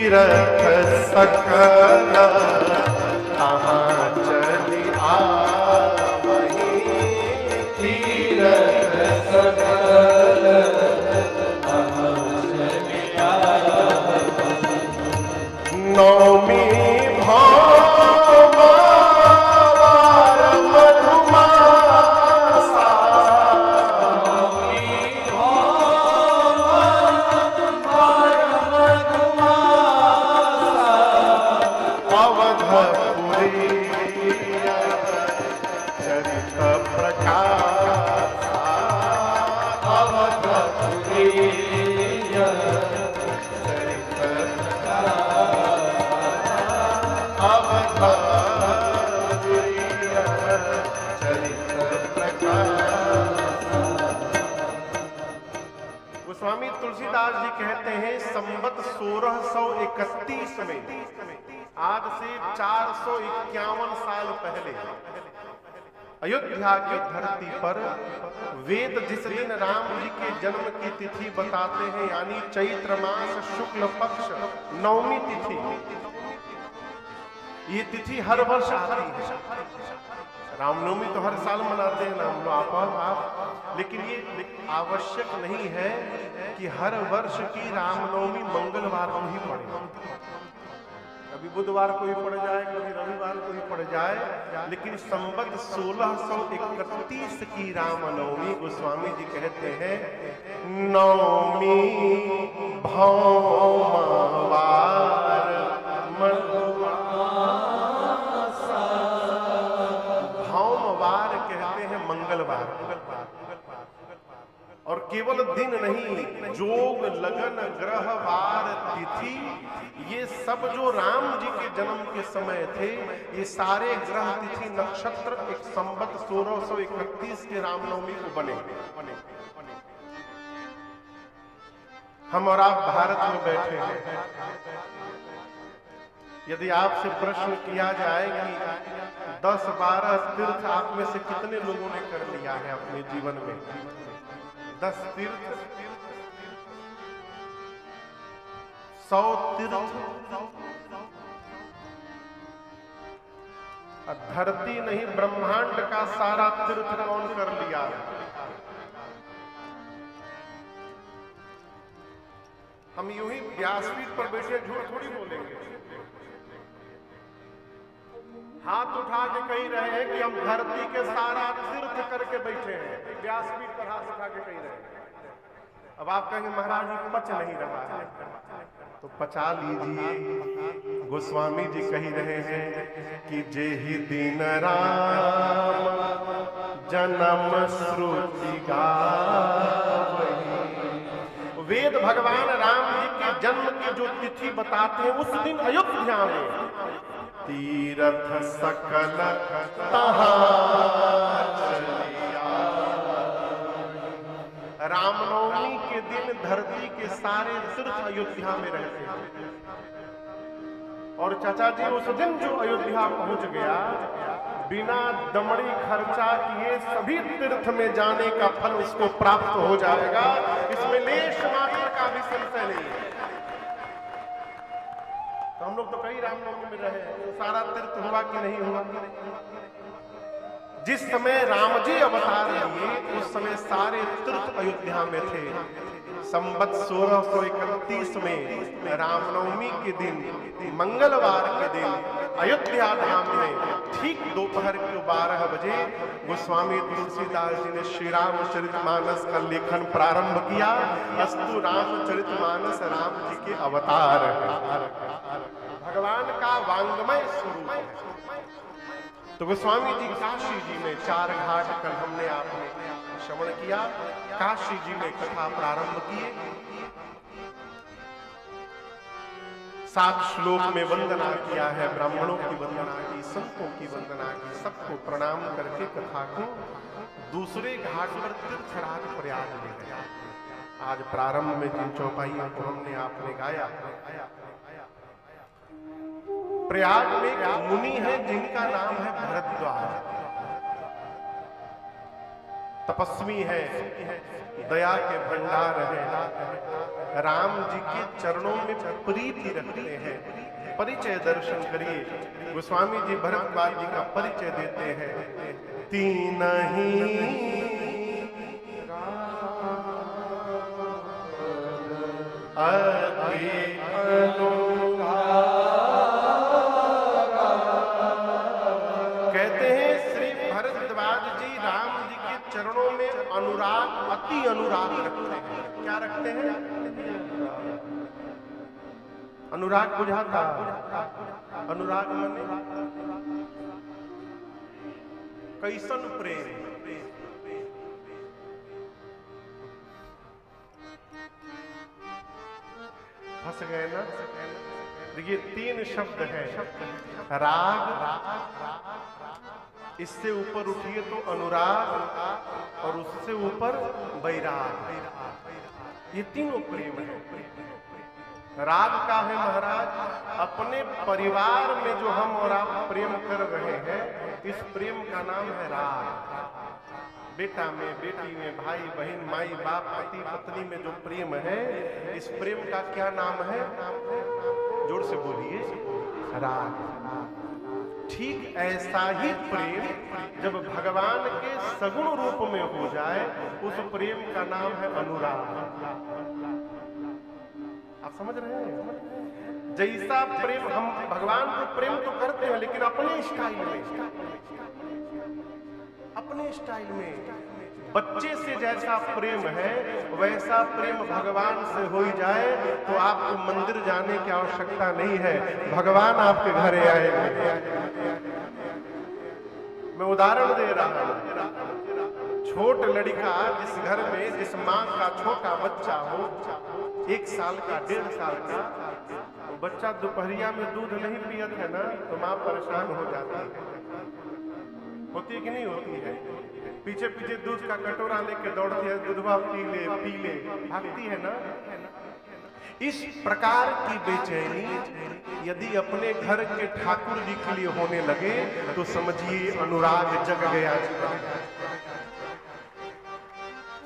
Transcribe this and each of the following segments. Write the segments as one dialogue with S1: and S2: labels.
S1: तीरथ सकल कहाँ चली आवही, तीरथ सकल कहाँ चली आवही। नौमी स्वामी तुलसीदास जी कहते हैं संवत 1631 में, आज से 451 साल पहले अयोध्या की धरती पर वेद जिस दिन राम जी के जन्म की तिथि बताते हैं, यानी चैत्र मास शुक्ल पक्ष नवमी तिथि, ये तिथि हर वर्ष आती है। रामनवमी तो हर साल मनाते हैं ना आप, लेकिन ये आवश्यक नहीं है कि हर वर्ष की रामनवमी मंगलवार को ही पड़े। कभी बुधवार को ही पड़ जाए, कभी रविवार को ही पड़ जाए, लेकिन संवत 1631 की रामनवमी गोस्वामी जी कहते हैं नवमी भौमवार मंगलवार, और केवल दिन नहीं, जोग लगन ग्रह वार तिथि, ये सब जो राम जी के जन्म के समय थे, ये सारे ग्रह तिथि नक्षत्र एक संवत 1631 के रामनवमी को बने। हम और आप भारत में बैठे हैं। यदि आपसे प्रश्न किया जाए कि 10-12 तीर्थ आप में से कितने लोगों ने कर लिया है अपने जीवन में, 10 तीर्थ, 100 तीर्थ, धरती नहीं ब्रह्मांड का सारा तीर्थ कौन कर लिया है? हम यूं ही व्यासपीठ पर बैठे झूठ थोड़ी बोलेंगे। हाथ उठा के कही रहे हैं कि हम धरती के सारा तीर्थ करके बैठे हैं, व्यासपीठ पर हाथ उठा के कही रहे हैं। अब आप कहेंगे महाराज जी पच नहीं रहा है, तो पचा लीजिए। गोस्वामी जी कही रहे हैं कि जे ही दिन राम जन्म श्रुति गावही। वेद भगवान राम जी के जन्म की जो तिथि बताते हैं, उस दिन अयोध्या में तीरथ सकल तहाँ चलिया। रामनवमी के दिन धरती के सारे तीर्थ अयोध्या में रहते हैं, और चाचा जी उस दिन जो अयोध्या पहुंच गया, बिना दमड़ी खर्चा किए सभी तीर्थ में जाने का फल उसको प्राप्त हो जाएगा। इसमें लेश मात्र का भी संशय नहीं है। तो हम लोग तो कई रामनवमी में रहे, सारा तीर्थ हुआ कि नहीं हुआ? जिस समय राम जी अवतार लिए, उस समय सारे तीर्थ अयोध्या में थे। संवत 1631 में रामनवमी के दिन, मंगलवार के दिन अयोध्या धाम में ठीक दोपहर के 12 बजे गोस्वामी तुलसीदास जी ने श्री रामचरितमानस का लेखन प्रारंभ किया। अस्तु रामचरितमानस राम जी के अवतार है, भगवान का वांग्मय स्वरूप है। तो गोस्वामी जी काशी जी में 4 घाट कल हमने आपने श्रवण किया, काशी जी में कथा प्रारंभ किए। 7 श्लोक में वंदना किया है, ब्राह्मणों की वंदना की, संतों की वंदना की, सबको प्रणाम करके कथा को दूसरे घाट पर तीर्थराज प्रयाग ले गया। आज प्रारंभ में जिन चौपाइयों को हमने आपने गाया, प्रयाग में एक मुनि है जिनका नाम है भरद्वाज। तपस्वी है, दया के भंडार है, राम जी के चरणों में प्रीति रखते हैं। परिचय दर्शन करिए, गोस्वामी जी भरद्वाज जी का परिचय देते हैं। तीन ही अति कहते हैं श्री भरद्वाज जी राम जी के चरणों में अनुराग, अति अनुराग रखते हैं। क्या रखते हैं? अनुराग बुझाता, अनुराग माने कैसन प्रेम। फंस गए ना? देखिए तीन शब्द हैं, राग, इससे ऊपर उठिए तो अनुराग, और उससे ऊपर वैराग। ये तीनों प्रेम है। राग का है महाराज, अपने परिवार में जो हम और आप प्रेम कर रहे हैं, इस प्रेम का नाम है राग। बेटा में, बेटी में, भाई बहन, माई बाप, पति पत्नी में जो प्रेम है, इस प्रेम का क्या नाम है? जोर से बोलिए, राग। ठीक ऐसा ही प्रेम जब भगवान के सगुण रूप में हो जाए, उस प्रेम का नाम है अनुराग। आप समझ रहे हैं? जैसा प्रेम हम भगवान को प्रेम तो करते हैं, लेकिन अपने स्टाइल में, अपने स्टाइल में। बच्चे से जैसा प्रेम है, वैसा प्रेम भगवान से हो ही जाए तो आपको मंदिर जाने की आवश्यकता नहीं है, भगवान आपके घरे आएंगे। मैं उदाहरण दे रहा हूं। छोट लड़का जिस घर में, जिस माँ का छोटा बच्चा हो, 1 साल का, 1.5 साल का, वो बच्चा दोपहरिया में दूध नहीं पियत है ना, तो माँ परेशान हो जाती है। होती है कि नहीं होती है? पीछे पीछे दूध का कटोरा लेके दौड़ती है, दूधवा पी ले, भागती है ना। इस प्रकार की बेचैनी यदि अपने घर के ठाकुर जी के लिए होने लगे तो समझिए अनुराग जग गया।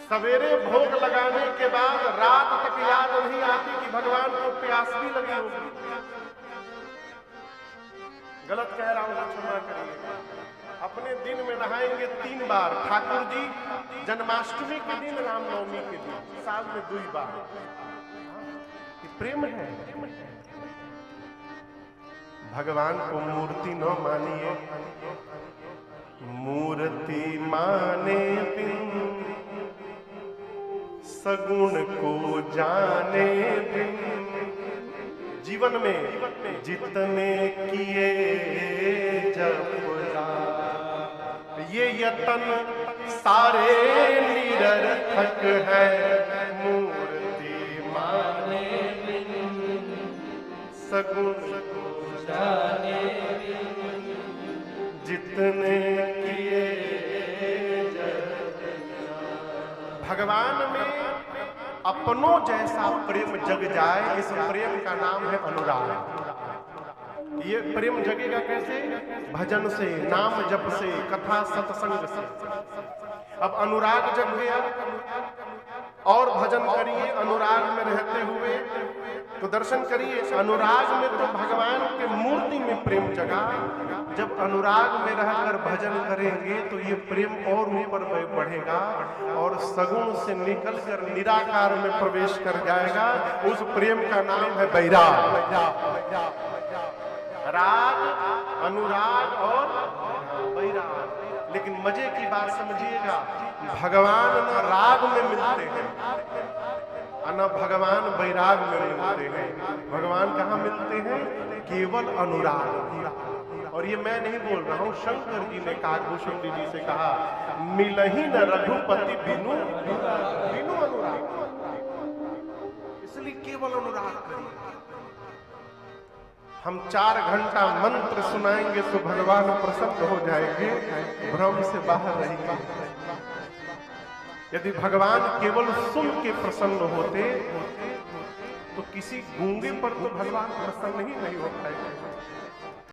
S1: सवेरे भोग लगाने के बाद रात तक याद नहीं आती कि भगवान को प्यास भी लगी होगी। गलत कह रहा हूं, क्षमा करिए। अपने दिन में नहाएंगे 3 बार, ठाकुर जी जन्माष्टमी के दिन, रामनवमी के दिन, साल में 2 बार। ये प्रेम है। भगवान को मूर्ति न मानिए, मूर्ति माने बिन सगुण को जाने बिन। जीवन में जितने किए जब ये यतन सारे निरर्थक है, मूर्ति माने बिन सगुण को जाने बिन। जितने किए भगवान में अपनों जैसा प्रेम जग जाए, इस प्रेम का नाम है अनुराग। ये प्रेम जगेगा कैसे? भजन से, नाम जप से, कथा सत्संग से। अब अनुराग जग गया और भजन करिए अनुराग में रहते हुए, तो दर्शन करिए। अनुराग में तो भगवान के मूर्ति में प्रेम जगा, जब अनुराग में रहकर भजन करेंगे तो ये प्रेम और ऊपर बढ़ेगा और सगुण से निकलकर निराकार में प्रवेश कर जाएगा। उस प्रेम का नाम है वैराग। राग, अनुराग और वैराग। लेकिन मजे की बात समझिएगा, भगवान न राग में मिलते हैं न भगवान वैराग में मिलते हैं। भगवान कहाँ मिलते हैं? केवल अनुराग। और ये मैं नहीं बोल रहा हूं, शंकर जी ने कहा, भूषण जी से कहा, मिलही न रघुपति बिनु बिनु अनुराग। इसलिए केवल अनुराग करिए। हम 4 घंटा मंत्र सुनाएंगे तो भगवान प्रसन्न हो जाएंगे, भ्रम से बाहर रहेंगे। यदि भगवान केवल सुन के प्रसन्न होते तो किसी गूंगे पर तो भगवान प्रसन्न ही नहीं हो पाएंगे।